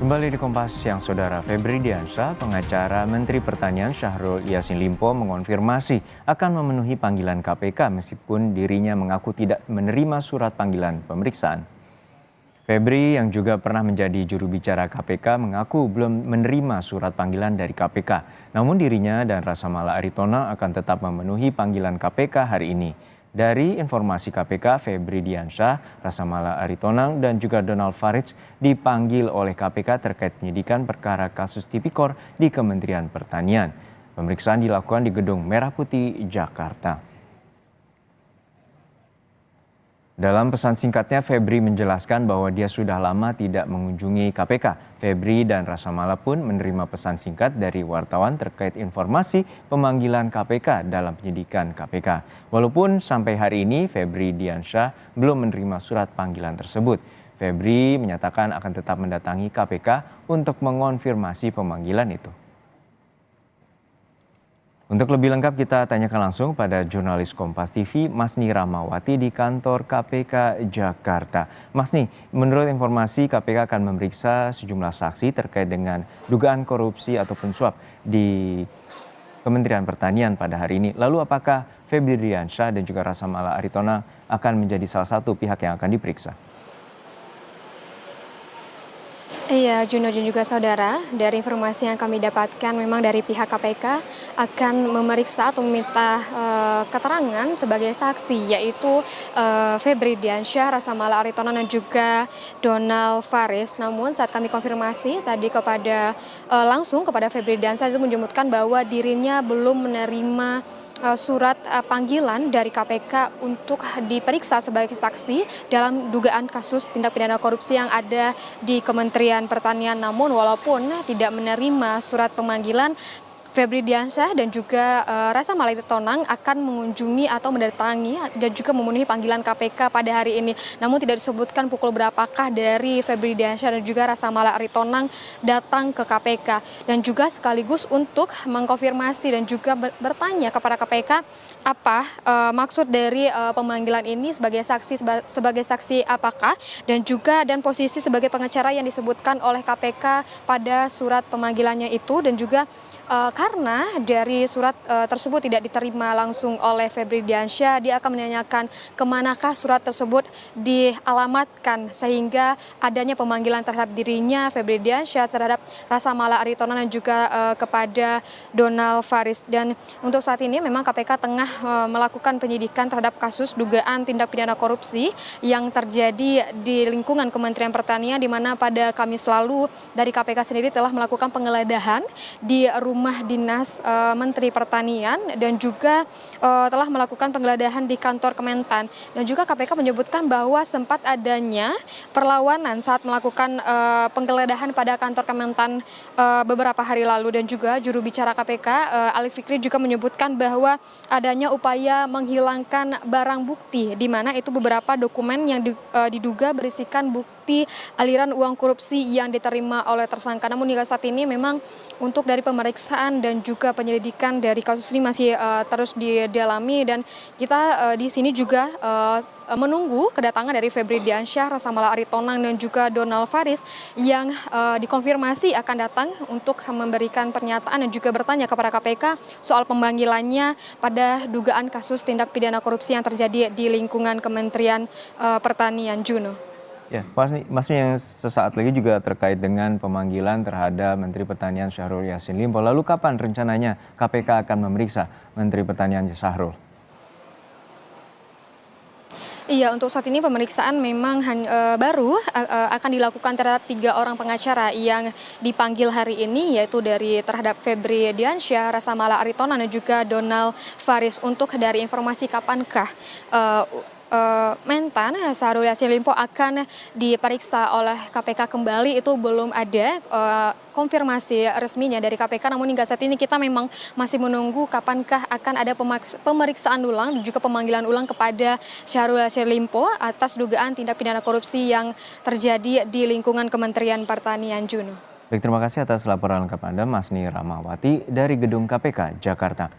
Kembali di Kompas Siang, Saudara. Febri Diansyah, pengacara Menteri Pertanian Syahrul Yassin Limpo mengonfirmasi akan memenuhi panggilan KPK meskipun dirinya mengaku tidak menerima surat panggilan pemeriksaan. Febri yang juga pernah menjadi juru bicara KPK mengaku belum menerima surat panggilan dari KPK. Namun dirinya dan Rasa Mala Aritona akan tetap memenuhi panggilan KPK hari ini. Dari informasi KPK, Febri Diansyah, Rasa Mala Aritonang, dan juga Donald Faridz dipanggil oleh KPK terkait penyidikan perkara kasus Tipikor di Kementerian Pertanian. Pemeriksaan dilakukan di Gedung Merah Putih, Jakarta. Dalam pesan singkatnya, Febri menjelaskan bahwa dia sudah lama tidak mengunjungi KPK. Febri dan Rasa Mala pun menerima pesan singkat dari wartawan terkait informasi pemanggilan KPK dalam penyidikan KPK. Walaupun sampai hari ini Febri Diansyah belum menerima surat panggilan tersebut. Febri menyatakan akan tetap mendatangi KPK untuk mengonfirmasi pemanggilan itu. Untuk lebih lengkap kita tanyakan langsung pada jurnalis Kompas TV Masni Rahmawati di kantor KPK Jakarta. Masni, menurut informasi KPK akan memeriksa sejumlah saksi terkait dengan dugaan korupsi ataupun suap di Kementerian Pertanian pada hari ini. Lalu apakah Febri Diansyah dan juga Rasa Mala Aritona akan menjadi salah satu pihak yang akan diperiksa? Iya, Juno dan juga saudara, dari informasi yang kami dapatkan memang dari pihak KPK akan memeriksa atau meminta keterangan sebagai saksi, yaitu Febri Diansyah, Rasa Mala Aritona, dan juga Donald Faridz. Namun saat kami konfirmasi tadi langsung kepada Febri Diansyah, itu menyebutkan bahwa dirinya belum menerima surat panggilan dari KPK untuk diperiksa sebagai saksi dalam dugaan kasus tindak pidana korupsi yang ada di Kementerian Pertanian. Namun walaupun tidak menerima surat pemanggilan, Febri Diansyah dan juga Rasa Mala Aritona akan mengunjungi atau mendatangi dan juga memenuhi panggilan KPK pada hari ini. Namun tidak disebutkan pukul berapakah dari Febri Diansyah dan juga Rasa Mala Aritona datang ke KPK. Dan juga sekaligus untuk mengkonfirmasi dan juga bertanya kepada KPK apa maksud dari pemanggilan ini sebagai saksi apakah, dan posisi sebagai pengacara yang disebutkan oleh KPK pada surat pemanggilannya itu, dan juga karena dari surat tersebut tidak diterima langsung oleh Febri Diansyah, dia akan menanyakan kemanakah surat tersebut dialamatkan sehingga adanya pemanggilan terhadap dirinya, Febri Diansyah, terhadap Rasa Mala Aritona, dan juga kepada Donald Faridz. Dan untuk saat ini memang KPK tengah melakukan penyidikan terhadap kasus dugaan tindak pidana korupsi yang terjadi di lingkungan Kementerian Pertanian, di mana pada Kamis lalu dari KPK sendiri telah melakukan penggeledahan di rumah dinas Menteri Pertanian dan juga telah melakukan penggeledahan di kantor Kementan. Dan juga KPK menyebutkan bahwa sempat adanya perlawanan saat melakukan penggeledahan pada kantor Kementan beberapa hari lalu. Dan juga juru bicara KPK Ali Fikri juga menyebutkan bahwa adanya upaya menghilangkan barang bukti, di mana itu beberapa dokumen yang diduga berisikan bukti aliran uang korupsi yang diterima oleh tersangka. Namun hingga saat ini memang untuk dari pemeriksaan dan juga penyelidikan dari kasus ini masih terus didalami, dan kita di sini juga menunggu kedatangan dari Febri Diansyah, Rasa Mala Aritona, dan juga Donald Faridz yang dikonfirmasi akan datang untuk memberikan pernyataan dan juga bertanya kepada KPK soal pemanggilannya pada dugaan kasus tindak pidana korupsi yang terjadi di lingkungan Kementerian Pertanian, Juno. Ya, Masni yang sesaat lagi juga terkait dengan pemanggilan terhadap Menteri Pertanian Syahrul Yassin Limpo. Lalu kapan rencananya KPK akan memeriksa Menteri Pertanian Syahrul? Iya, untuk saat ini pemeriksaan memang baru akan dilakukan terhadap 3 orang pengacara yang dipanggil hari ini, yaitu terhadap Febri Diansyah, Rasa Mala Aritona, dan juga Donald Faridz. Untuk dari informasi kapankah Mentan Syahrul Yassin Limpo akan diperiksa oleh KPK kembali, itu belum ada konfirmasi resminya dari KPK. Namun hingga saat ini kita memang masih menunggu kapankah akan ada pemeriksaan ulang dan juga pemanggilan ulang kepada Syahrul Yassin Limpo atas dugaan tindak pidana korupsi yang terjadi di lingkungan Kementerian Pertanian, Juno. Baik, terima kasih atas laporan lengkap Anda, Masni Rahmawati dari Gedung KPK Jakarta.